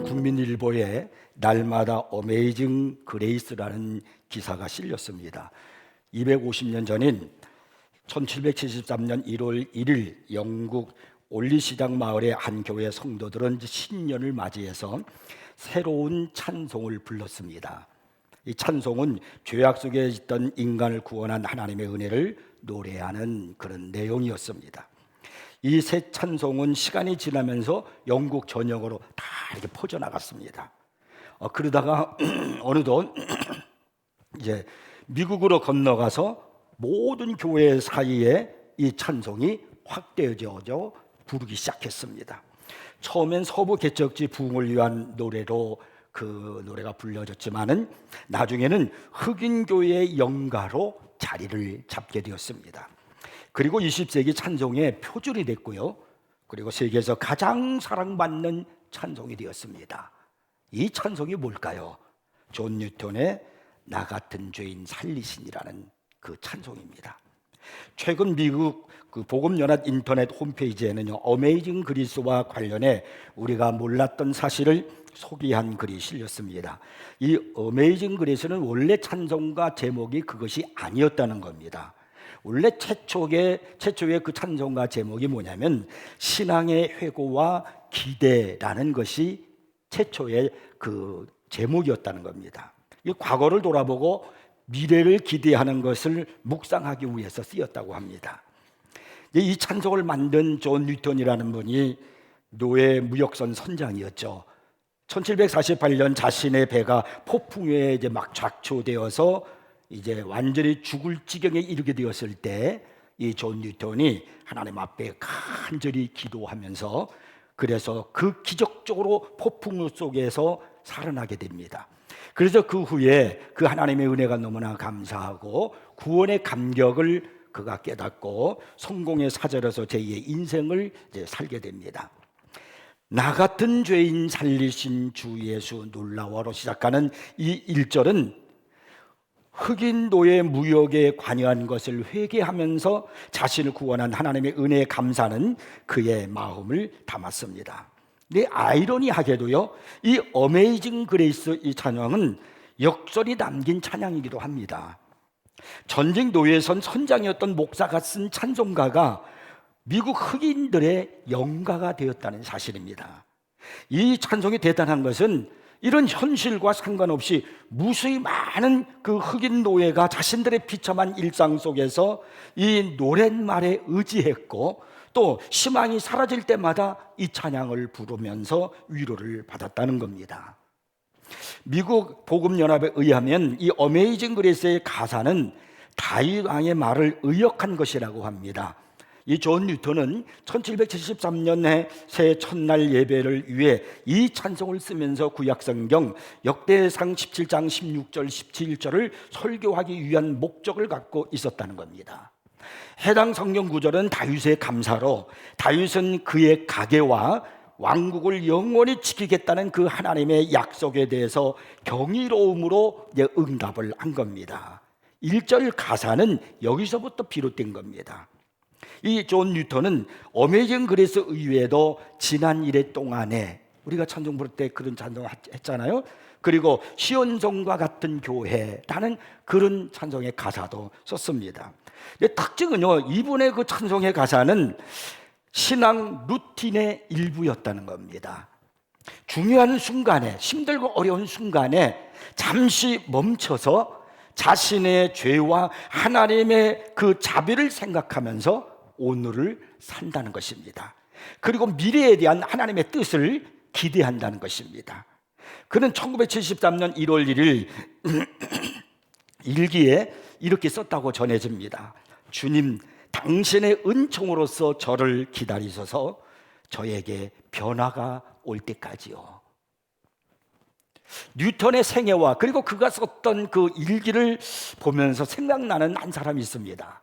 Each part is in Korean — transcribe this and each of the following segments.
국민일보에 날마다 어메이징 그레이스라는 기사가 실렸습니다. 250년 전인 1773년 1월 1일 영국 올리시당 마을의 한 교회 성도들은 신년을 맞이해서 새로운 찬송을 불렀습니다. 이 찬송은 죄악 속에 있던 인간을 구원한 하나님의 은혜를 노래하는 그런 내용이었습니다. 이 새 찬송은 시간이 지나면서 영국 전역으로 다 이렇게 퍼져나갔습니다. 그러다가 어느덧 이제 미국으로 건너가서 모든 교회 사이에 이 찬송이 확대되어져 부르기 시작했습니다. 처음엔 서부 개척지 부흥을 위한 노래로 그 노래가 불려졌지만은 나중에는 흑인 교회의 영가로 자리를 잡게 되었습니다. 그리고 20세기 찬송의 표준이 됐고요. 그리고 세계에서 가장 사랑받는 찬송이 되었습니다. 이 찬송이 뭘까요? 존 뉴턴의 나 같은 죄인 살리신이라는 그 찬송입니다. 최근 미국 그 복음연합 인터넷 홈페이지에는요, 어메이징 그리스와 관련해 우리가 몰랐던 사실을 소개한 글이 실렸습니다. 이 어메이징 그리스는 원래 찬송가 제목이 그것이 아니었다는 겁니다. 원래 최초의 그 찬송가 제목이 뭐냐면 신앙의 회고와 기대라는 것이 최초의 그 제목이었다는 겁니다. 이 과거를 돌아보고 미래를 기대하는 것을 묵상하기 위해서 쓰였다고 합니다. 이 찬송을 만든 존 뉴턴이라는 분이 노예 무역선 선장이었죠. 1748년 자신의 배가 폭풍에 이제 막 좌초되어서 이제 완전히 죽을 지경에 이르게 되었을 때 이 존 뉴턴이 하나님 앞에 간절히 기도하면서 그래서 그 기적적으로 폭풍 속에서 살아나게 됩니다. 그래서 그 후에 그 하나님의 은혜가 너무나 감사하고 구원의 감격을 그가 깨닫고 성공의 사절에서 제2의 인생을 이제 살게 됩니다. 나 같은 죄인 살리신 주 예수 놀라워로 시작하는 이 1절은 흑인 노예 무역에 관여한 것을 회개하면서 자신을 구원한 하나님의 은혜에 감사하는 그의 마음을 담았습니다. 근데 아이러니하게도요, 이 어메이징 그레이스 이 찬양은 역설이 담긴 찬양이기도 합니다. 전직 노예선 선장이었던 목사가 쓴 찬송가가 미국 흑인들의 영가가 되었다는 사실입니다. 이 찬송이 대단한 것은 이런 현실과 상관없이 무수히 많은 그 흑인 노예가 자신들의 비참한 일상 속에서 이 노랫말에 의지했고 또 희망이 사라질 때마다 이 찬양을 부르면서 위로를 받았다는 겁니다. 미국 복음연합에 의하면 이 어메이징 그레이스의 가사는 다윗 왕의 말을 의역한 것이라고 합니다. 이 존 뉴턴은 1773년에 새 첫날 예배를 위해 이 찬송을 쓰면서 구약성경 역대상 17장 16절 17절을 설교하기 위한 목적을 갖고 있었다는 겁니다. 해당 성경 구절은 다윗의 감사로 다윗은 그의 가계와 왕국을 영원히 지키겠다는 그 하나님의 약속에 대해서 경이로움으로 응답을 한 겁니다. 1절 가사는 여기서부터 비롯된 겁니다. 이 존 뉴턴은 어메이징 그레이스 이외에도 지난 일해 동안에 우리가 찬송 부를 때 그런 찬송을 했잖아요. 그리고 시온성과 같은 교회라는 그런 찬송의 가사도 썼습니다. 특징은요, 이분의 그 찬송의 가사는 신앙 루틴의 일부였다는 겁니다. 중요한 순간에, 힘들고 어려운 순간에 잠시 멈춰서 자신의 죄와 하나님의 그 자비를 생각하면서 오늘을 산다는 것입니다. 그리고 미래에 대한 하나님의 뜻을 기대한다는 것입니다. 그는 1973년 1월 1일 일기에 이렇게 썼다고 전해집니다. 주님, 당신의 은총으로서 저를 기다리셔서 저에게 변화가 올 때까지요. 뉴턴의 생애와 그리고 그가 썼던 그 일기를 보면서 생각나는 한 사람이 있습니다.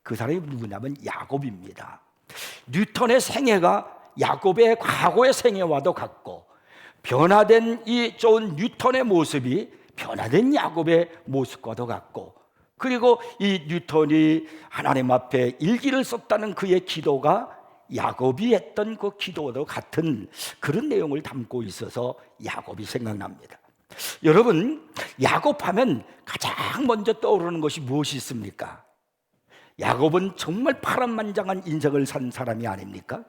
그 사람이 누구냐면 야곱입니다. 뉴턴의 생애가 야곱의 과거의 생애와도 같고 변화된 이 존 뉴턴의 모습이 변화된 야곱의 모습과도 같고 그리고 이 뉴턴이 하나님 앞에 일기를 썼다는 그의 기도가 야곱이 했던 그 기도도 같은 그런 내용을 담고 있어서 야곱이 생각납니다. 여러분, 야곱하면 가장 먼저 떠오르는 것이 무엇이 있습니까? 야곱은 정말 파란만장한 인생을 산 사람이 아닙니까?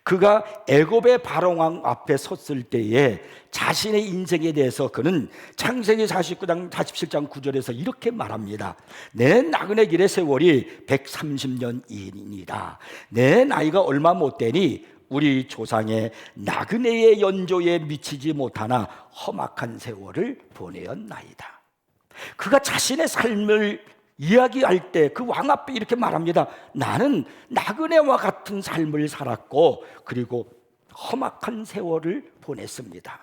그가 애굽의 바로왕 앞에 섰을 때에 자신의 인생에 대해서 그는 창세기 49장 47장 9절에서 이렇게 말합니다. 내 나그네 길의 세월이 130년이니라. 내 나이가 얼마 못 되니 우리 조상의 나그네의 연조에 미치지 못하나 험악한 세월을 보내었나이다. 그가 자신의 삶을 이야기할 때 그 왕 앞에 이렇게 말합니다. 나는 나그네와 같은 삶을 살았고 그리고 험악한 세월을 보냈습니다.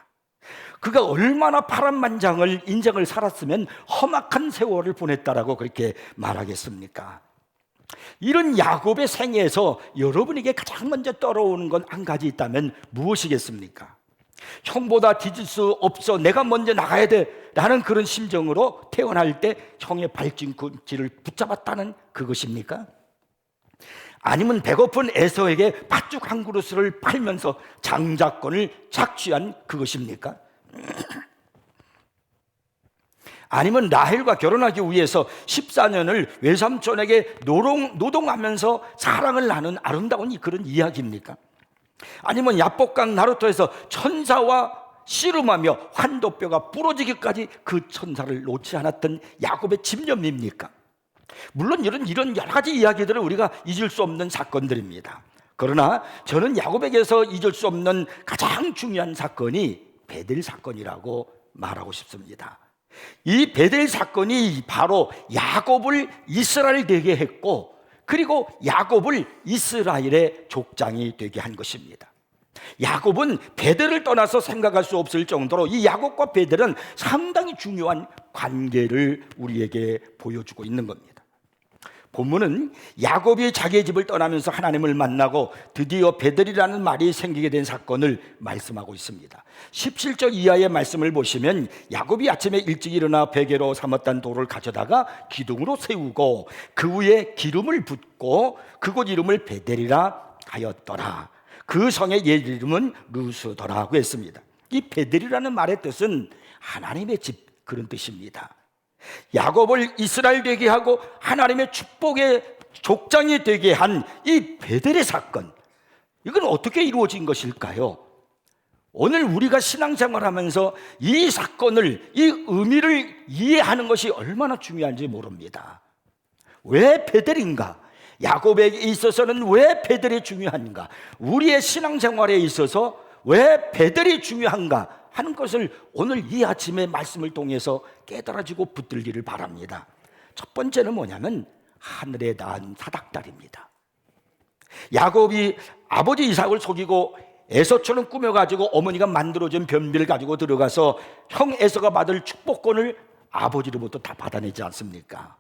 그가 얼마나 파란만장을 인생을 살았으면 험악한 세월을 보냈다라고 그렇게 말하겠습니까? 이런 야곱의 생애에서 여러분에게 가장 먼저 떠오르는 건 한 가지 있다면 무엇이겠습니까? 형보다 뒤질 수 없어, 내가 먼저 나가야 돼 라는 그런 심정으로 태어날 때 형의 발꿈치를 붙잡았다는 그것입니까? 아니면 배고픈 에서에게 팥죽 한 그릇을 팔면서 장자권을 착취한 그것입니까? 아니면 라헬과 결혼하기 위해서 14년을 외삼촌에게 노동하면서 사랑을 나눈 아름다운 그런 이야기입니까? 아니면 야복강 나루토에서 천사와 씨름하며 환도뼈가 부러지기까지 그 천사를 놓지 않았던 야곱의 집념입니까? 물론 이런 여러 가지 이야기들을 우리가 잊을 수 없는 사건들입니다. 그러나 저는 야곱에게서 잊을 수 없는 가장 중요한 사건이 베델 사건이라고 말하고 싶습니다. 이 베델 사건이 바로 야곱을 이스라엘 되게 했고 그리고 야곱을 이스라엘의 족장이 되게 한 것입니다. 야곱은 베델을 떠나서 생각할 수 없을 정도로 이 야곱과 베델은 상당히 중요한 관계를 우리에게 보여주고 있는 겁니다. 본문은 야곱이 자기의 집을 떠나면서 하나님을 만나고 드디어 베델이라는 말이 생기게 된 사건을 말씀하고 있습니다. 17절 이하의 말씀을 보시면 야곱이 아침에 일찍 일어나 베개로 삼았던 돌을 가져다가 기둥으로 세우고 그 위에 기름을 붓고 그곳 이름을 베델이라 하였더라. 그 성의 옛 이름은 루스더라고 했습니다. 이 베델이라는 말의 뜻은 하나님의 집, 그런 뜻입니다. 야곱을 이스라엘 되게 하고 하나님의 축복의 족장이 되게 한 이 베델의 사건, 이건 어떻게 이루어진 것일까요? 오늘 우리가 신앙생활하면서 이 사건을, 이 의미를 이해하는 것이 얼마나 중요한지 모릅니다. 왜 베델인가? 야곱에게 있어서는 왜 베델이 중요한가? 우리의 신앙생활에 있어서 왜 베델이 중요한가 하는 것을 오늘 이 아침의 말씀을 통해서 깨달아지고 붙들기를 바랍니다. 첫 번째는 뭐냐면 하늘에 낳은 사닥다리입니다. 야곱이 아버지 이삭을 속이고 에서처럼 꾸며가지고 어머니가 만들어준 변비를 가지고 들어가서 형 에서가 받을 축복권을 아버지로부터 다 받아내지 않습니까?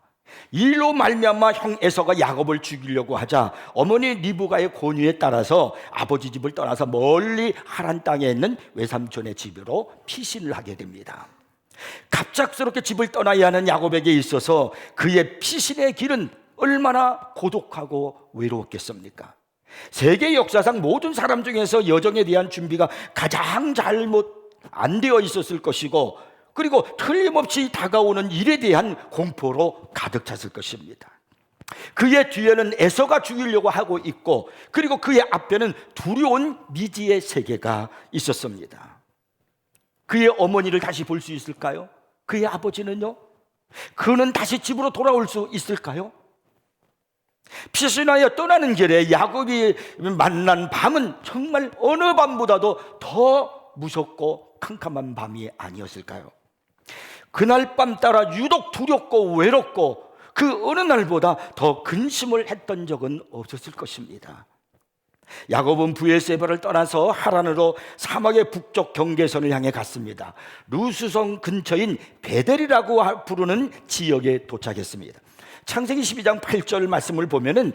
이로 말미암아 형 에서가 야곱을 죽이려고 하자 어머니 리브가의 권유에 따라서 아버지 집을 떠나서 멀리 하란 땅에 있는 외삼촌의 집으로 피신을 하게 됩니다. 갑작스럽게 집을 떠나야 하는 야곱에게 있어서 그의 피신의 길은 얼마나 고독하고 외로웠겠습니까? 세계 역사상 모든 사람 중에서 여정에 대한 준비가 가장 잘못 안 되어 있었을 것이고 그리고 틀림없이 다가오는 일에 대한 공포로 가득 찼을 것입니다. 그의 뒤에는 에서가 죽이려고 하고 있고 그리고 그의 앞에는 두려운 미지의 세계가 있었습니다. 그의 어머니를 다시 볼 수 있을까요? 그의 아버지는요? 그는 다시 집으로 돌아올 수 있을까요? 피신하여 떠나는 길에 야곱이 만난 밤은 정말 어느 밤보다도 더 무섭고 캄캄한 밤이 아니었을까요? 그날 밤 따라 유독 두렵고 외롭고 그 어느 날보다 더 근심을 했던 적은 없었을 것입니다. 야곱은 브에세바를 떠나서 하란으로 사막의 북쪽 경계선을 향해 갔습니다. 루스성 근처인 베델이라고 부르는 지역에 도착했습니다. 창세기 12장 8절 말씀을 보면은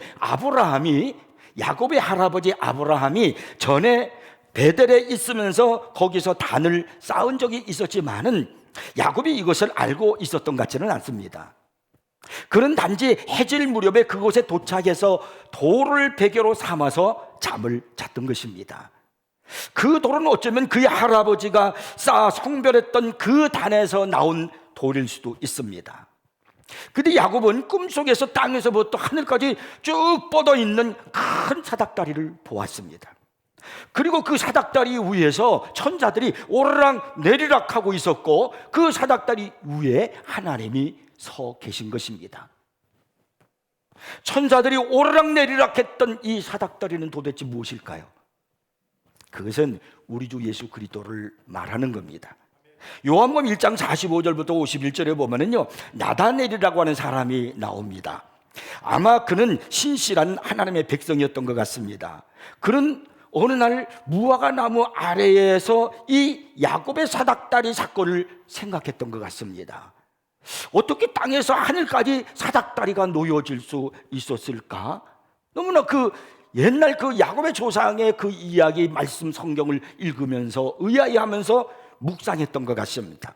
야곱의 할아버지 아브라함이 전에 베델에 있으면서 거기서 단을 쌓은 적이 있었지만은 야곱이 이것을 알고 있었던 것 같지는 않습니다. 그는 단지 해질 무렵에 그곳에 도착해서 돌을 베개로 삼아서 잠을 잤던 것입니다. 그 돌은 어쩌면 그의 할아버지가 쌓아 성별했던 그 단에서 나온 돌일 수도 있습니다. 근데 야곱은 꿈속에서 땅에서부터 하늘까지 쭉 뻗어 있는 큰 사닥다리를 보았습니다. 그리고 그 사닥다리 위에서 천사들이 오르락 내리락 하고 있었고, 그 사닥다리 위에 하나님이 서 계신 것입니다. 천사들이 오르락 내리락 했던 이 사닥다리는 도대체 무엇일까요? 그것은 우리 주 예수 그리스도를 말하는 겁니다. 요한복음 1장 45절부터 51절에 보면은요, 나다넬이라고 하는 사람이 나옵니다. 아마 그는 신실한 하나님의 백성이었던 것 같습니다. 그는 어느 날 무화과 나무 아래에서 이 야곱의 사닥다리 사건을 생각했던 것 같습니다. 어떻게 땅에서 하늘까지 사닥다리가 놓여질 수 있었을까? 너무나 그 옛날 그 야곱의 조상의 그 이야기 말씀 성경을 읽으면서 의아해하면서 묵상했던 것 같습니다.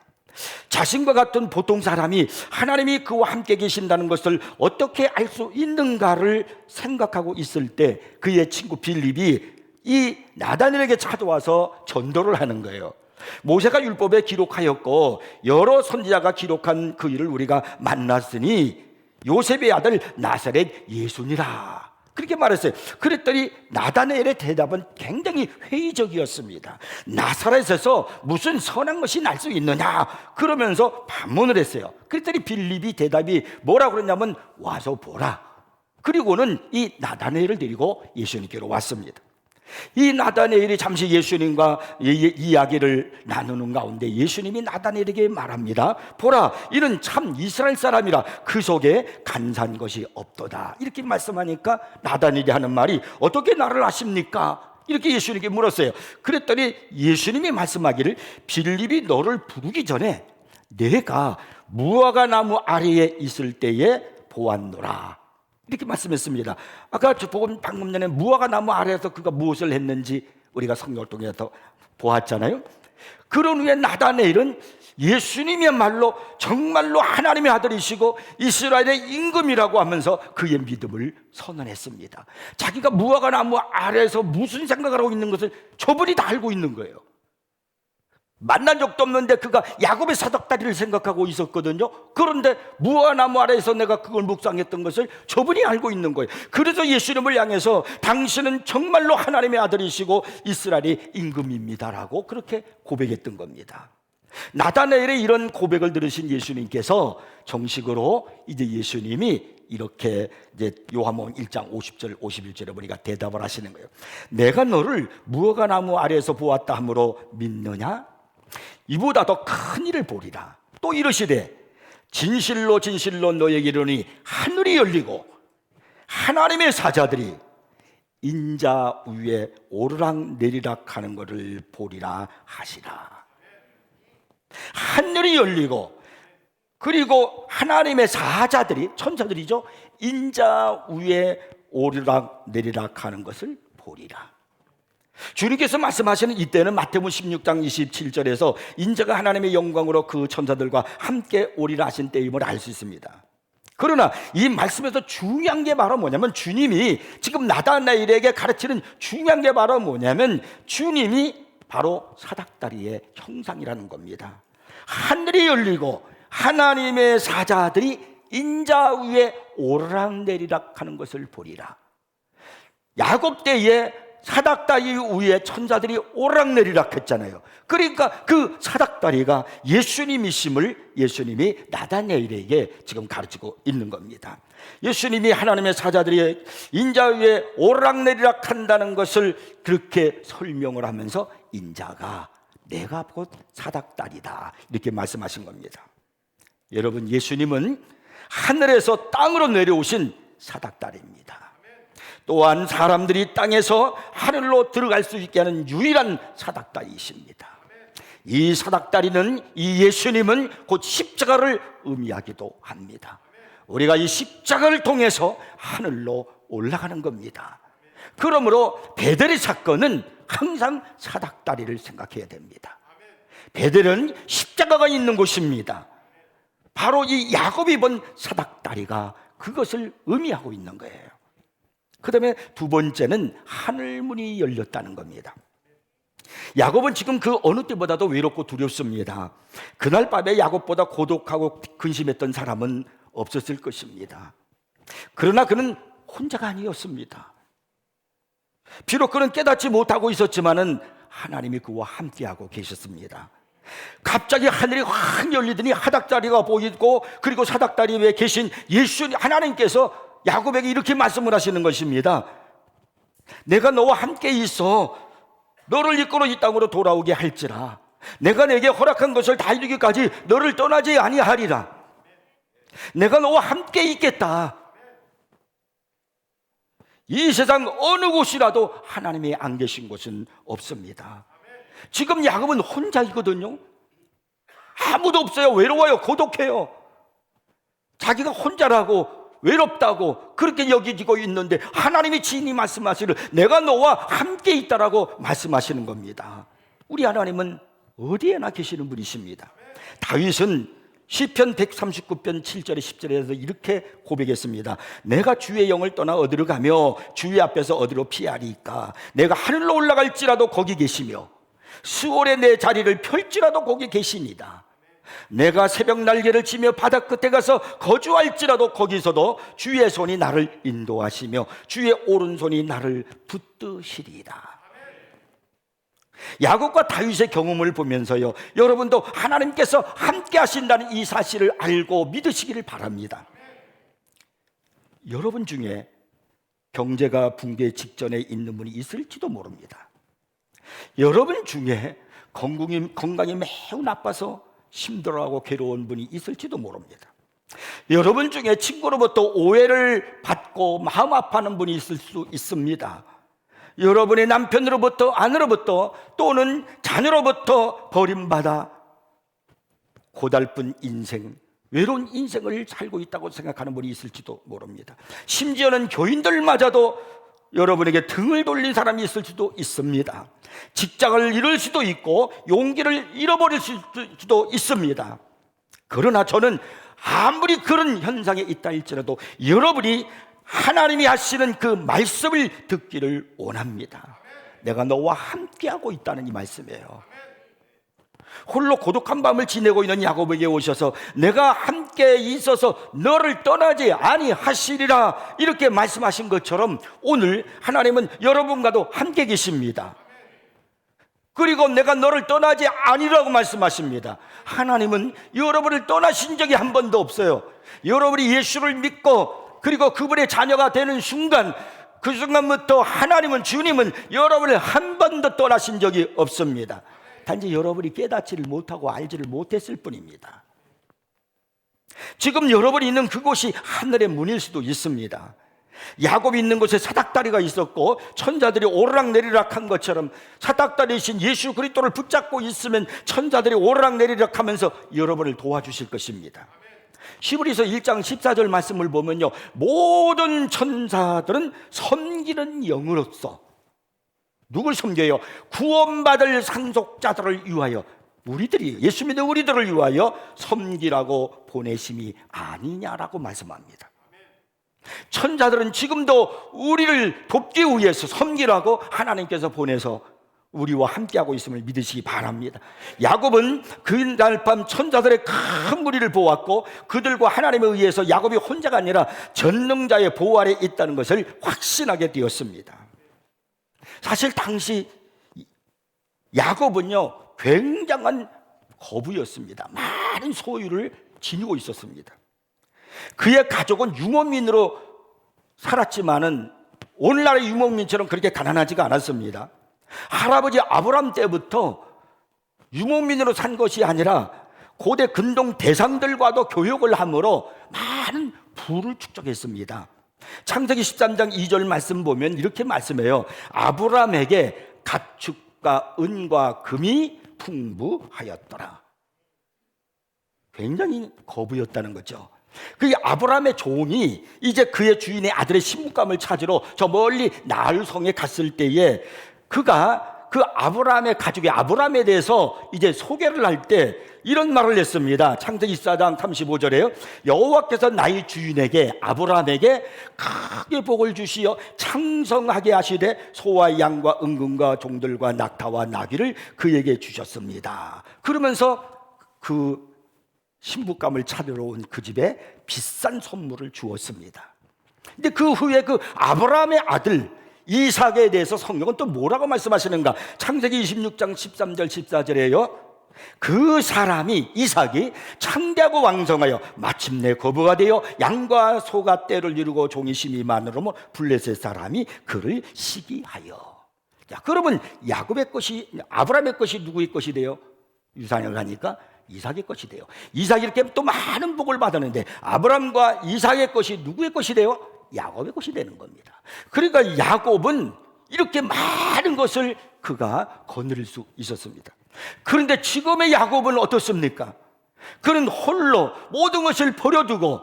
자신과 같은 보통 사람이 하나님이 그와 함께 계신다는 것을 어떻게 알 수 있는가를 생각하고 있을 때 그의 친구 빌립이 이 나다넬에게 찾아와서 전도를 하는 거예요. 모세가 율법에 기록하였고 여러 선지자가 기록한 그 일을 우리가 만났으니 요셉의 아들 나사렛 예수니라, 그렇게 말했어요. 그랬더니 나다넬의 대답은 굉장히 회의적이었습니다. 나사렛에서 무슨 선한 것이 날 수 있느냐 그러면서 반문을 했어요. 그랬더니 빌립이 대답이 뭐라고 그랬냐면 와서 보라. 그리고는 이 나다넬을 데리고 예수님께로 왔습니다. 이 나다넬이 잠시 예수님과 이야기를 나누는 가운데 예수님이 나다넬에게 말합니다. 보라, 이는 참 이스라엘 사람이라 그 속에 간사한 것이 없도다. 이렇게 말씀하니까 나다넬이 하는 말이 어떻게 나를 아십니까? 이렇게 예수님께 물었어요. 그랬더니 예수님이 말씀하기를 빌립이 너를 부르기 전에 내가 무화과 나무 아래에 있을 때에 보았노라, 이렇게 말씀했습니다. 아까 방금 전에 무화과 나무 아래에서 그가 무엇을 했는지 우리가 성경을 통해서 보았잖아요. 그런 후에 나다넬은 예수님이야말로 정말로 하나님의 아들이시고 이스라엘의 임금이라고 하면서 그의 믿음을 선언했습니다. 자기가 무화과 나무 아래에서 무슨 생각을 하고 있는 것을 저분이 다 알고 있는 거예요. 만난 적도 없는데 그가 야곱의 사닥다리를 생각하고 있었거든요. 그런데 무화과나무 아래에서 내가 그걸 묵상했던 것을 저분이 알고 있는 거예요. 그래서 예수님을 향해서 당신은 정말로 하나님의 아들이시고 이스라엘의 임금입니다라고 그렇게 고백했던 겁니다. 나다넬의 이런 고백을 들으신 예수님께서 정식으로 이제 예수님이 이렇게 이제 요한복음 1장 50절 51절에 보니까 대답을 하시는 거예요. 내가 너를 무화과나무 아래에서 보았다 하므로 믿느냐? 이보다 더 큰 일을 보리라. 또 이르시되 진실로 진실로 너에게 이르노니 하늘이 열리고 하나님의 사자들이 인자 위에 오르락 내리락 하는 것을 보리라 하시라. 하늘이 열리고 그리고 하나님의 사자들이, 천사들이죠, 인자 위에 오르락 내리락 하는 것을 보리라. 주님께서 말씀하시는 이때는 마태복음 16장 27절에서 인자가 하나님의 영광으로 그 천사들과 함께 오리라 하신 때임을 알 수 있습니다. 그러나 이 말씀에서 중요한 게 바로 뭐냐면, 주님이 지금 나다넬에게 가르치는 중요한 게 바로 뭐냐면, 주님이 바로 사닥다리의 형상이라는 겁니다. 하늘이 열리고 하나님의 사자들이 인자 위에 오르락내리락 하는 것을 보리라. 야곱 때에 사닥다리 위에 천사들이 오르락내리락 했잖아요. 그러니까 그 사닥다리가 예수님이심을 예수님이 나다넬에게 지금 가르치고 있는 겁니다. 예수님이 하나님의 사자들이 인자 위에 오르락내리락 한다는 것을 그렇게 설명을 하면서 인자가 내가 곧 사닥다리다 이렇게 말씀하신 겁니다. 여러분, 예수님은 하늘에서 땅으로 내려오신 사닥다리입니다. 또한 사람들이 땅에서 하늘로 들어갈 수 있게 하는 유일한 사닥다리이십니다. 이 사닥다리는, 이 예수님은 곧 십자가를 의미하기도 합니다. 우리가 이 십자가를 통해서 하늘로 올라가는 겁니다. 그러므로 베델의 사건은 항상 사닥다리를 생각해야 됩니다. 베델은 십자가가 있는 곳입니다. 바로 이 야곱이 본 사닥다리가 그것을 의미하고 있는 거예요. 그 다음에 두 번째는 하늘문이 열렸다는 겁니다. 야곱은 지금 그 어느 때보다도 외롭고 두렵습니다. 그날 밤에 야곱보다 고독하고 근심했던 사람은 없었을 것입니다. 그러나 그는 혼자가 아니었습니다. 비록 그는 깨닫지 못하고 있었지만은 하나님이 그와 함께하고 계셨습니다. 갑자기 하늘이 확 열리더니 사닥다리가 보이고, 그리고 사닥다리 위에 계신 예수 하나님께서 야곱에게 이렇게 말씀을 하시는 것입니다. 내가 너와 함께 있어 너를 이끌어 이 땅으로 돌아오게 할지라. 내가 내게 허락한 것을 다 이루기까지 너를 떠나지 아니하리라. 내가 너와 함께 있겠다. 이 세상 어느 곳이라도 하나님이 안 계신 곳은 없습니다. 지금 야곱은 혼자이거든요. 아무도 없어요. 외로워요. 고독해요. 자기가 혼자라고 외롭다고 그렇게 여기지고 있는데 하나님이 친히 말씀하시를 내가 너와 함께 있다라고 말씀하시는 겁니다. 우리 하나님은 어디에나 계시는 분이십니다. 다윗은 시편 139편 7절에 10절에서 이렇게 고백했습니다. 내가 주의 영을 떠나 어디로 가며 주의 앞에서 어디로 피하리까. 내가 하늘로 올라갈지라도 거기 계시며 수월에 내 자리를 펼지라도 거기 계시니다. 내가 새벽 날개를 치며 바다 끝에 가서 거주할지라도 거기서도 주의 손이 나를 인도하시며 주의 오른손이 나를 붙드시리이다. 야곱과 다윗의 경험을 보면서요, 여러분도 하나님께서 함께 하신다는 이 사실을 알고 믿으시기를 바랍니다. 여러분 중에 경제가 붕괴 직전에 있는 분이 있을지도 모릅니다. 여러분 중에 건강이 매우 나빠서 힘들어하고 괴로운 분이 있을지도 모릅니다. 여러분 중에 친구로부터 오해를 받고 마음 아파하는 분이 있을 수 있습니다. 여러분의 남편으로부터, 아내로부터, 또는 자녀로부터 버림받아 고달픈 인생, 외로운 인생을 살고 있다고 생각하는 분이 있을지도 모릅니다. 심지어는 교인들마저도 여러분에게 등을 돌린 사람이 있을 수도 있습니다. 직장을 잃을 수도 있고 용기를 잃어버릴 수도 있습니다. 그러나 저는 아무리 그런 현상에 있다 할지라도 여러분이 하나님이 하시는 그 말씀을 듣기를 원합니다. 내가 너와 함께하고 있다는 이 말씀이에요. 홀로 고독한 밤을 지내고 있는 야곱에게 오셔서 내가 함께 있어서 너를 떠나지 아니하시리라 이렇게 말씀하신 것처럼 오늘 하나님은 여러분과도 함께 계십니다. 그리고 내가 너를 떠나지 아니라고 말씀하십니다. 하나님은 여러분을 떠나신 적이 한 번도 없어요. 여러분이 예수를 믿고 그리고 그분의 자녀가 되는 순간, 그 순간부터 하나님은, 주님은 여러분을 한 번도 떠나신 적이 없습니다. 단지 여러분이 깨닫지를 못하고 알지를 못했을 뿐입니다. 지금 여러분이 있는 그곳이 하늘의 문일 수도 있습니다. 야곱이 있는 곳에 사닥다리가 있었고 천자들이 오르락내리락 한 것처럼 사닥다리이신 예수 그리스도를 붙잡고 있으면 천자들이 오르락내리락 하면서 여러분을 도와주실 것입니다. 히브리서 1장 14절 말씀을 보면요, 모든 천사들은 섬기는 영으로서 누굴 섬겨요? 구원받을 상속자들을 위하여, 우리들이, 예수 믿는 우리들을 위하여 섬기라고 보내심이 아니냐라고 말씀합니다. 천사들은 지금도 우리를 돕기 위해서 섬기라고 하나님께서 보내서 우리와 함께하고 있음을 믿으시기 바랍니다. 야곱은 그날 밤 천사들의 큰 무리를 보았고 그들과 하나님에 의해서 야곱이 혼자가 아니라 전능자의 보호 아래 있다는 것을 확신하게 되었습니다. 사실 당시 야곱은요 굉장한 거부였습니다. 많은 소유를 지니고 있었습니다. 그의 가족은 유목민으로 살았지만은 오늘날의 유목민처럼 그렇게 가난하지가 않았습니다. 할아버지 아브람 때부터 유목민으로 산 것이 아니라 고대 근동 대상들과도 교역을 함으로 많은 부를 축적했습니다. 창세기 13장 2절 말씀 보면 이렇게 말씀해요. 아브람에게 가축과 은과 금이 풍부하였더라. 굉장히 거부였다는 거죠. 그 아브람의 종이 이제 그의 주인의 아들의 신부감을 찾으러 저 멀리 나흘 성에 갔을 때에 그가 그 아브라함의 가족의 아브라함에 대해서 이제 소개를 할 때 이런 말을 했습니다. 창세기 4장 35절에요. 여호와께서 나의 주인에게 아브라함에게 크게 복을 주시어 창성하게 하시되 소와 양과 은금과 종들과 낙타와 나귀를 그에게 주셨습니다. 그러면서 그 신부감을 찾으러 온 그 집에 비싼 선물을 주었습니다. 근데 그 후에 그 아브라함의 아들 이삭에 대해서 성경은 또 뭐라고 말씀하시는가? 창세기 26장 13절 14절에요. 그 사람이 이삭이 창대하고 왕성하여 마침내 거부가 되어 양과 소가 떼를 이루고 종이 심이 많으므로 블레셋 사람이 그를 시기하여. 자, 그러면 야곱의 것이 아브라함의 것이 누구의 것이 돼요? 유산을 하니까 이삭의 것이 돼요. 이삭이 이렇게 또 많은 복을 받았는데 아브라함과 이삭의 것이 누구의 것이 돼요? 야곱의 것이 되는 겁니다. 그러니까 야곱은 이렇게 많은 것을 그가 거느릴 수 있었습니다. 그런데 지금의 야곱은 어떻습니까? 그는 홀로 모든 것을 버려두고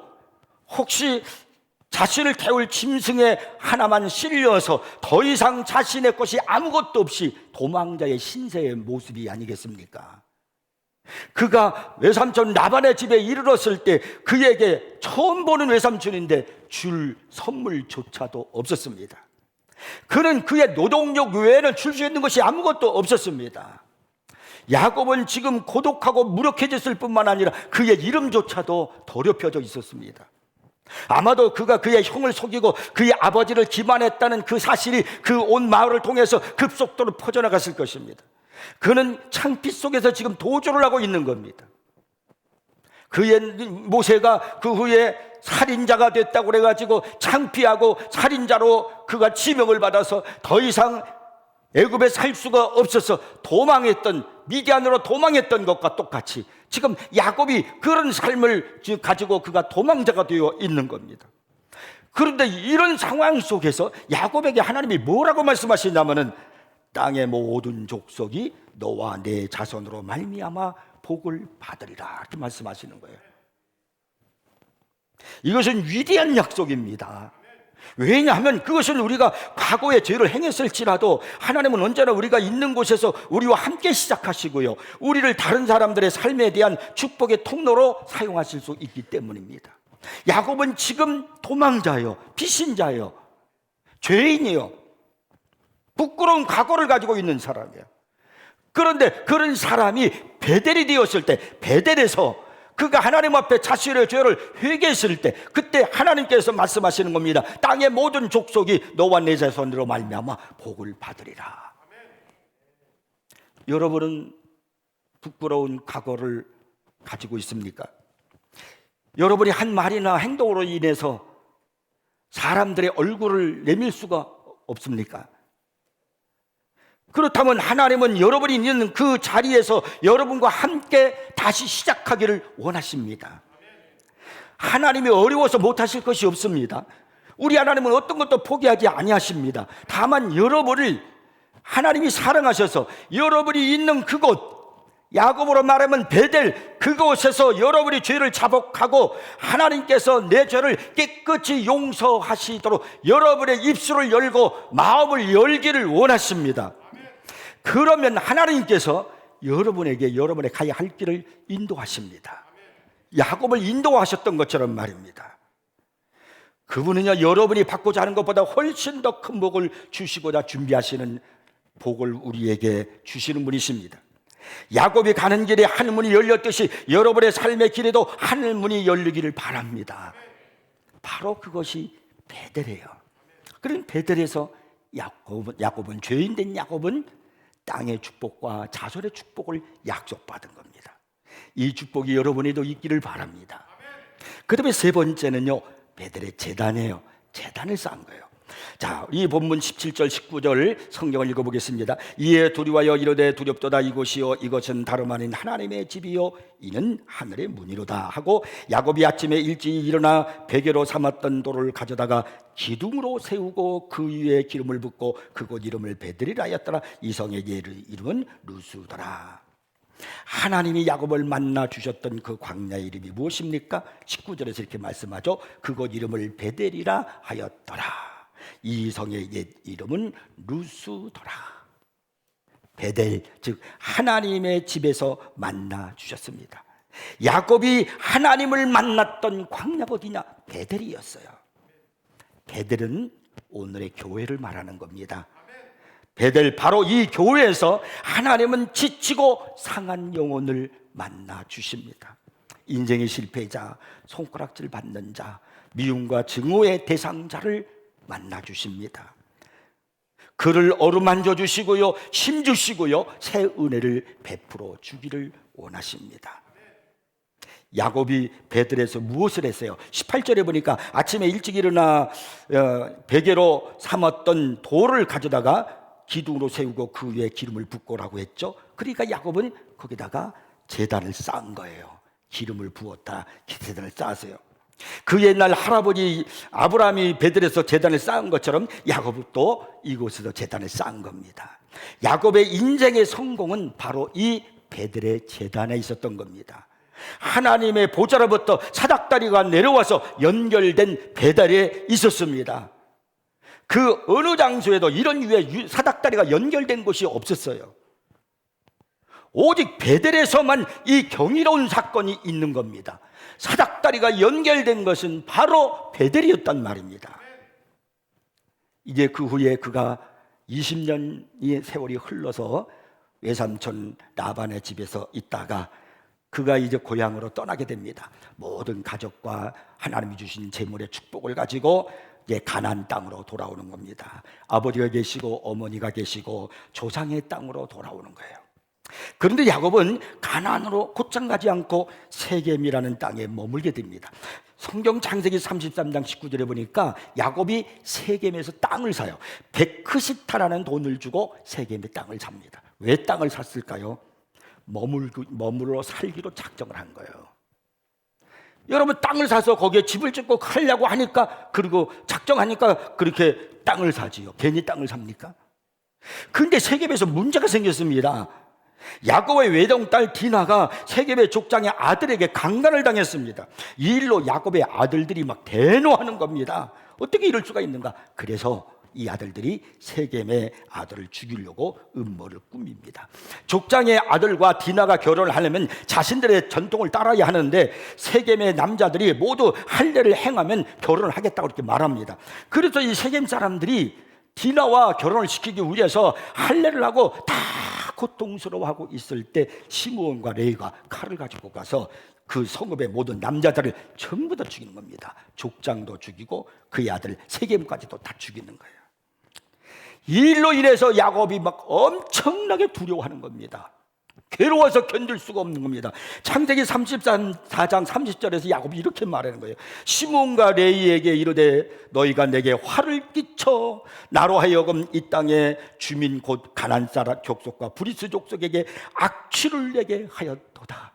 혹시 자신을 태울 짐승에 하나만 실려서 더 이상 자신의 것이 아무것도 없이 도망자의 신세의 모습이 아니겠습니까? 그가 외삼촌 라반의 집에 이르렀을 때 그에게 처음 보는 외삼촌인데 줄 선물조차도 없었습니다. 그는 그의 노동력 외에는 줄 수 있는 것이 아무것도 없었습니다. 야곱은 지금 고독하고 무력해졌을 뿐만 아니라 그의 이름조차도 더럽혀져 있었습니다. 아마도 그가 그의 형을 속이고 그의 아버지를 기만했다는 그 사실이 그 온 마을을 통해서 급속도로 퍼져나갔을 것입니다. 그는 창피 속에서 지금 도주를 하고 있는 겁니다. 그의 모세가 그 후에 살인자가 됐다고 그래가지고 창피하고 살인자로 그가 지명을 받아서 더 이상 애굽에 살 수가 없어서 도망했던, 미디안으로 도망했던 것과 똑같이 지금 야곱이 그런 삶을 가지고 그가 도망자가 되어 있는 겁니다. 그런데 이런 상황 속에서 야곱에게 하나님이 뭐라고 말씀하시냐면은 땅의 모든 족속이 너와 내 자손으로 말미암아 복을 받으리라 이렇게 말씀하시는 거예요. 이것은 위대한 약속입니다. 왜냐하면 그것은 우리가 과거에 죄를 행했을지라도 하나님은 언제나 우리가 있는 곳에서 우리와 함께 시작하시고요, 우리를 다른 사람들의 삶에 대한 축복의 통로로 사용하실 수 있기 때문입니다. 야곱은 지금 도망자예요, 피신자예요, 죄인이에요, 부끄러운 과거를 가지고 있는 사람이에요. 그런데 그런 사람이 베델이 되었을 때, 베델에서 그가 하나님 앞에 자신의 죄를 회개했을 때 그때 하나님께서 말씀하시는 겁니다. 땅의 모든 족속이 너와 내 자손으로 말미암아 복을 받으리라. 여러분은 부끄러운 과거를 가지고 있습니까? 여러분이 한 말이나 행동으로 인해서 사람들의 얼굴을 내밀 수가 없습니까? 그렇다면 하나님은 여러분이 있는 그 자리에서 여러분과 함께 다시 시작하기를 원하십니다. 하나님이 어려워서 못하실 것이 없습니다. 우리 하나님은 어떤 것도 포기하지 아니하십니다. 다만 여러분을 하나님이 사랑하셔서 여러분이 있는 그곳, 야곱으로 말하면 베델, 그곳에서 여러분이 죄를 자복하고 하나님께서 내 죄를 깨끗이 용서하시도록 여러분의 입술을 열고 마음을 열기를 원하십니다. 그러면 하나님께서 여러분에게 여러분의 가야 할 길을 인도하십니다. 야곱을 인도하셨던 것처럼 말입니다. 그분은요, 여러분이 받고자 하는 것보다 훨씬 더 큰 복을 주시고자 준비하시는 복을 우리에게 주시는 분이십니다. 야곱이 가는 길에 하늘문이 열렸듯이 여러분의 삶의 길에도 하늘문이 열리기를 바랍니다. 바로 그것이 베델이에요. 그런 베델에서 야곱은 죄인된 야곱은 땅의 축복과 자손의 축복을 약속받은 겁니다. 이 축복이 여러분에도 있기를 바랍니다. 그 다음에 세 번째는요, 베델의 제단이에요. 제단을 쌓은 거예요. 자, 이 본문 17절 19절 성경을 읽어보겠습니다. 이에 두려워하여 이르되 두렵도다, 이곳이요 이것은 다름 아닌 하나님의 집이요 이는 하늘의 문이로다 하고, 야곱이 아침에 일찍 일어나 베개로 삼았던 돌을 가져다가 기둥으로 세우고 그 위에 기름을 붓고 그곳 이름을 베델이라 하였더라. 이 성의 이름은 루스더라. 하나님이 야곱을 만나 주셨던 그 광야의 이름이 무엇입니까? 19절에서 이렇게 말씀하죠. 그곳 이름을 베델이라 하였더라. 이 성의 옛 이름은 루스더라. 베델, 즉 하나님의 집에서 만나 주셨습니다. 야곱이 하나님을 만났던 광야가 어디냐? 베델이었어요. 베델은 오늘의 교회를 말하는 겁니다. 베델, 바로 이 교회에서 하나님은 지치고 상한 영혼을 만나 주십니다. 인생의 실패자, 손가락질 받는 자, 미움과 증오의 대상자를 만나 주십니다. 그를 어루만져 주시고요, 힘 주시고요, 새 은혜를 베풀어 주기를 원하십니다. 야곱이 베들에서 무엇을 했어요? 18절에 보니까 아침에 일찍 일어나 베개로 삼았던 돌을 가져다가 기둥으로 세우고 그 위에 기름을 붓고라고 했죠. 그러니까 야곱은 거기다가 제단을 쌓은 거예요. 기름을 부었다, 제단을 쌓았어요. 그 옛날 할아버지 아브라함이 베들에서 제단을 쌓은 것처럼 야곱도 이곳에서 제단을 쌓은 겁니다. 야곱의 인생의 성공은 바로 이 베들의 제단에 있었던 겁니다. 하나님의 보좌로부터 사닥다리가 내려와서 연결된 베델에 있었습니다. 그 어느 장소에도 이런 유의 사닥다리가 연결된 곳이 없었어요. 오직 베델에서만 이 경이로운 사건이 있는 겁니다. 사닥다리가 연결된 것은 바로 베델이었단 말입니다. 이제 그 후에 그가 20년의 세월이 흘러서 외삼촌 라반의 집에서 있다가 그가 이제 고향으로 떠나게 됩니다. 모든 가족과 하나님이 주신 재물의 축복을 가지고 이제 가나안 땅으로 돌아오는 겁니다. 아버지가 계시고 어머니가 계시고 조상의 땅으로 돌아오는 거예요. 그런데 야곱은 가나안으로 곧장 가지 않고 세겜이라는 땅에 머물게 됩니다. 성경 창세기 33장 19절에 보니까 야곱이 세겜에서 땅을 사요. 베크시타라는 돈을 주고 세겜의 땅을 삽니다. 왜 땅을 샀을까요? 머물러 살기로 작정을 한 거예요. 여러분, 땅을 사서 거기에 집을 짓고 하려고 하니까, 그리고 작정하니까 그렇게 땅을 사지요. 괜히 땅을 삽니까? 근데 세겜에서 문제가 생겼습니다. 야곱의 외동딸 디나가 세겜의 족장의 아들에게 강간을 당했습니다. 이 일로 야곱의 아들들이 막 대노하는 겁니다. 어떻게 이럴 수가 있는가? 그래서 이 아들들이 세겜의 아들을 죽이려고 음모를 꾸밉니다. 족장의 아들과 디나가 결혼을 하려면 자신들의 전통을 따라야 하는데 세겜의 남자들이 모두 할례를 행하면 결혼을 하겠다고 이렇게 말합니다. 그래서 이 세겜 사람들이 디나와 결혼을 시키기 위해서 할례를 하고 다 고통스러워하고 있을 때 시므온과 레위가 칼을 가지고 가서 그 성읍의 모든 남자들을 전부 다 죽이는 겁니다. 족장도 죽이고 그의 아들 세겜까지도 다 죽이는 거예요. 이 일로 인해서 야곱이 막 엄청나게 두려워하는 겁니다. 괴로워서 견딜 수가 없는 겁니다. 창세기 34장 30절에서 야곱이 이렇게 말하는 거예요. 시므온과 레위에게 이르되 너희가 내게 화를 끼쳐 나로 하여금 이 땅의 주민 곧 가나안 사람 족속과 브리스 족속에게 악취를 내게 하였도다.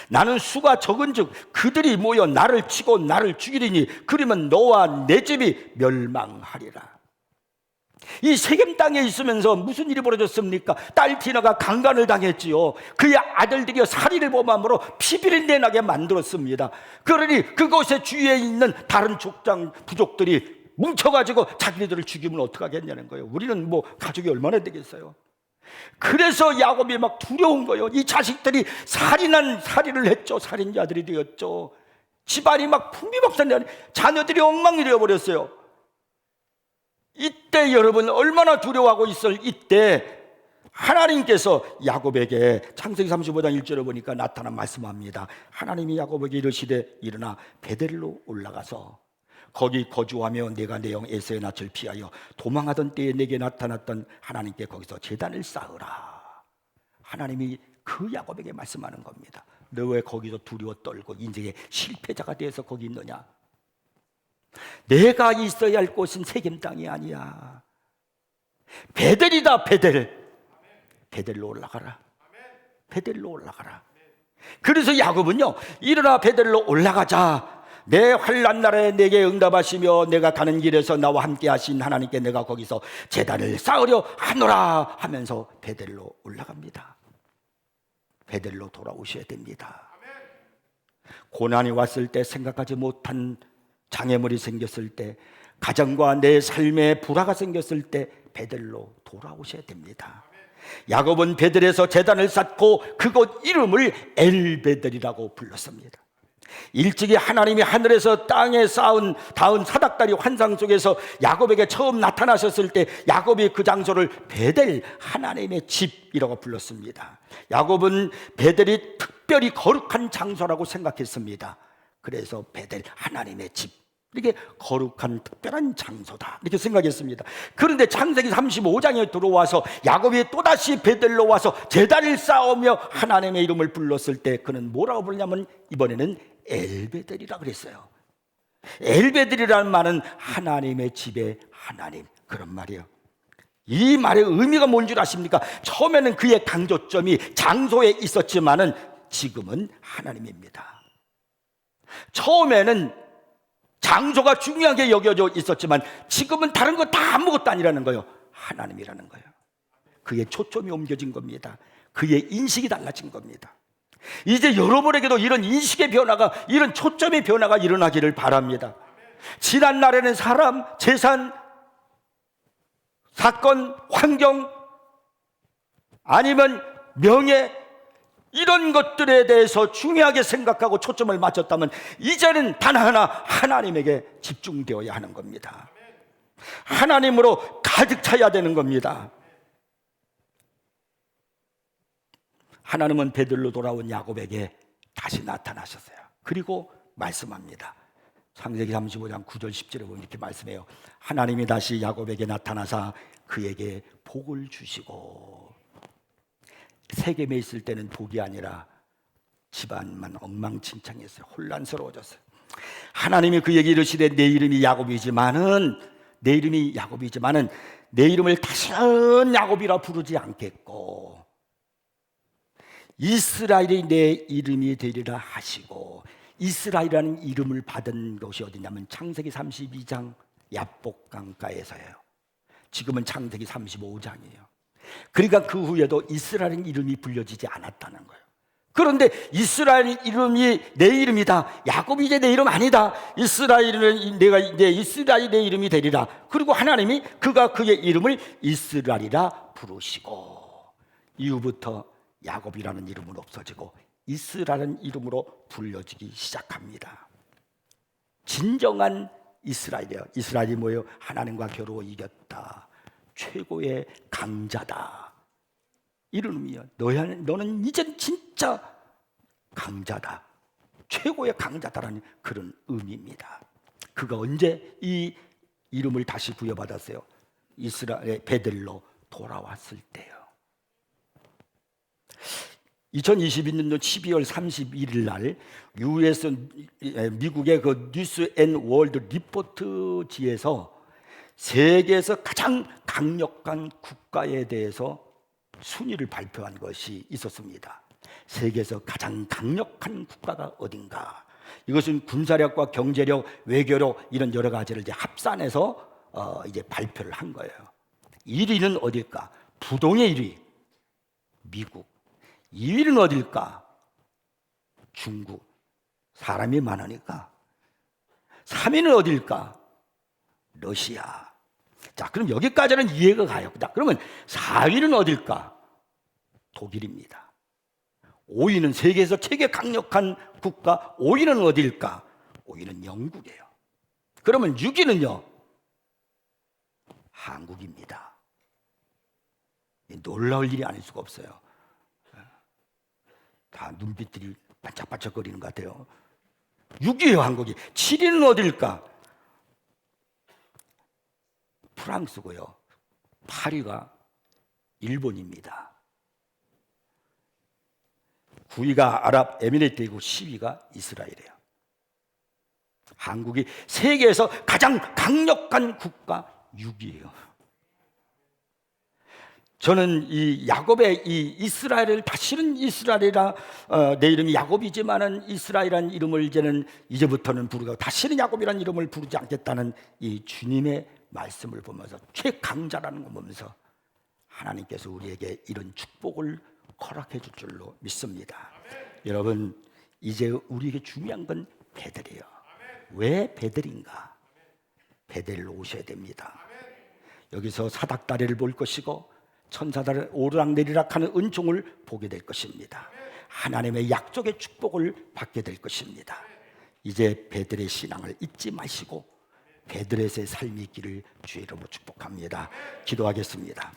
나는 수가 적은즉 그들이 모여 나를 치고 나를 죽이리니 그러면 너와 내 집이 멸망하리라. 이 세겜 땅에 있으면서 무슨 일이 벌어졌습니까? 딸 디나가 강간을 당했지요. 그의 아들들이 살인을 범함으로 피비린내 나게 만들었습니다. 그러니 그곳에 주위에 있는 다른 족장 부족들이 뭉쳐가지고 자기네들을 죽이면 어떡하겠냐는 거예요. 우리는 뭐 가족이 얼마나 되겠어요. 그래서 야곱이 막 두려운 거예요. 이 자식들이 살인을 했죠. 살인자들이 되었죠. 집안이 막 풍비박산이, 자녀들이 엉망이 되어버렸어요. 이때 여러분 얼마나 두려워하고 있을 이때 하나님께서 야곱에게 창세기 35장 1절에 보니까 나타나 말씀합니다. 하나님이 야곱에게 이르시되 일어나 베델로 올라가서 거기 거주하며 내가 내 영 에서의 낯을 피하여 도망하던 때에 내게 나타났던 하나님께 거기서 제단을 쌓으라. 하나님이 그 야곱에게 말씀하는 겁니다. 너 왜 거기서 두려워 떨고 인생의 실패자가 되어서 거기 있느냐? 내가 있어야 할 곳은 세겜 땅이 아니야. 베델이다. 베델로 올라가라. 베델로 올라가라. 그래서 야곱은요, 일어나 베델로 올라가자. 내 환난 날에 내게 응답하시며 내가 가는 길에서 나와 함께 하신 하나님께 내가 거기서 제단을 쌓으려 하노라 하면서 베델로 올라갑니다. 베델로 돌아오셔야 됩니다. 고난이 왔을 때 생각하지 못한 장애물이 생겼을 때, 가정과 내 삶에 불화가 생겼을 때 베델로 돌아오셔야 됩니다. 야곱은 베델에서 제단을 쌓고 그곳 이름을 엘베델이라고 불렀습니다. 일찍이 하나님이 하늘에서 땅에 닿은 사닥다리 환상 속에서 야곱에게 처음 나타나셨을 때 야곱이 그 장소를 베델, 하나님의 집이라고 불렀습니다. 야곱은 베델이 특별히 거룩한 장소라고 생각했습니다. 그래서 베델, 하나님의 집, 이렇게 거룩한 특별한 장소다 이렇게 생각했습니다. 그런데 창세기 35장에 들어와서 야곱이 또다시 베델로 와서 제단을 쌓으며 하나님의 이름을 불렀을 때 그는 뭐라고 부르냐면 이번에는 엘베델이라 그랬어요. 엘베델이라는 말은 하나님의 집의 하나님, 그런 말이에요. 이 말의 의미가 뭔 줄 아십니까? 처음에는 그의 강조점이 장소에 있었지만은 지금은 하나님입니다. 처음에는 장소가 중요하게 여겨져 있었지만 지금은 다른 거 다 아무것도 아니라는 거예요. 하나님이라는 거예요. 그의 초점이 옮겨진 겁니다. 그의 인식이 달라진 겁니다. 이제 여러분에게도 이런 인식의 변화가, 이런 초점의 변화가 일어나기를 바랍니다. 지난 날에는 사람, 재산, 사건, 환경, 아니면 명예, 이런 것들에 대해서 중요하게 생각하고 초점을 맞췄다면 이제는 단 하나, 하나님에게 집중되어야 하는 겁니다. 하나님으로 가득 차야 되는 겁니다. 하나님은 베들로 돌아온 야곱에게 다시 나타나셨어요. 그리고 말씀합니다. 창세기 35장 9절 10절에 보면 이렇게 말씀해요. 하나님이 다시 야곱에게 나타나사 그에게 복을 주시고, 세겜에 있을 때는 복이 아니라 집안만 엉망진창했어요. 혼란스러워졌어요. 하나님이 그에게 이르시되 내 이름이 야곱이지만은 내 이름을 다시는 야곱이라 부르지 않겠고 이스라엘이 내 이름이 되리라 하시고, 이스라엘이라는 이름을 받은 곳이 어디냐면 창세기 32장 야복강가에서예요. 지금은 창세기 35장이에요. 그러니까 그 후에도 이스라엘 이름이 불려지지 않았다는 거예요. 그런데 이스라엘 이름이 내 이름이다, 야곱이 이제 내 이름 아니다, 이스라엘은 내 이스라엘의 이름이 되리라. 그리고 하나님이 그가 그의 이름을 이스라엘이라 부르시고, 이후부터 야곱이라는 이름은 없어지고 이스라엘은 이름으로 불려지기 시작합니다. 진정한 이스라엘이에요. 이스라엘이 뭐예요? 하나님과 겨루어 이겼다, 최고의 강자다, 이런 의미예요. 너는 이젠 진짜 강자다, 최고의 강자다라는 그런 의미입니다. 그가 언제 이 이름을 다시 부여받았어요? 이스라엘의 베델로 돌아왔을 때요. 2021년도 12월 31일 날 US 미국의 그 뉴스 앤 월드 리포트지에서 세계에서 가장 강력한 국가에 대해서 순위를 발표한 것이 있었습니다. 세계에서 가장 강력한 국가가 어딘가? 이것은 군사력과 경제력, 외교력 이런 여러 가지를 이제 합산해서 이제 발표를 한 거예요. 1위는 어딜까? 부동의 1위 미국. 2위는 어딜까? 중국. 사람이 많으니까. 3위는 어딜까? 러시아. 자, 그럼 여기까지는 이해가 가요. 그러면 4위는 어딜까? 독일입니다. 5위는 세계에서 최고 강력한 국가 5위는 어딜까? 5위는 영국이에요. 그러면 6위는요? 한국입니다. 놀라울 일이 아닐 수가 없어요. 다 눈빛들이 반짝반짝거리는 것 같아요. 6위예요, 한국이. 7위는 어딜까? 프랑스고요. 8위가 일본입니다. 9위가 아랍에미리트이고 10위가 이스라엘이에요. 한국이 세계에서 가장 강력한 국가 6위예요. 저는 이 야곱의 이 이스라엘을 다시는 이스라엘이라 내 이름이 야곱이지만은 이스라엘이라는 이름을 이제부터는 부르고 다시는 야곱이라는 이름을 부르지 않겠다는 이 주님의 말씀을 보면서 최강자라는 걸 보면서 하나님께서 우리에게 이런 축복을 허락해 줄 줄로 믿습니다. 여러분, 이제 우리에게 중요한 건 베델이에요. 왜 베델인가? 베델로 오셔야 됩니다. 여기서 사닥다리를 볼 것이고 천사들 오르락내리락 하는 은총을 보게 될 것입니다. 하나님의 약속의 축복을 받게 될 것입니다. 이제 베드레의 신앙을 잊지 마시고 베드레의 삶이 있기를 주의 이름으로 축복합니다. 기도하겠습니다.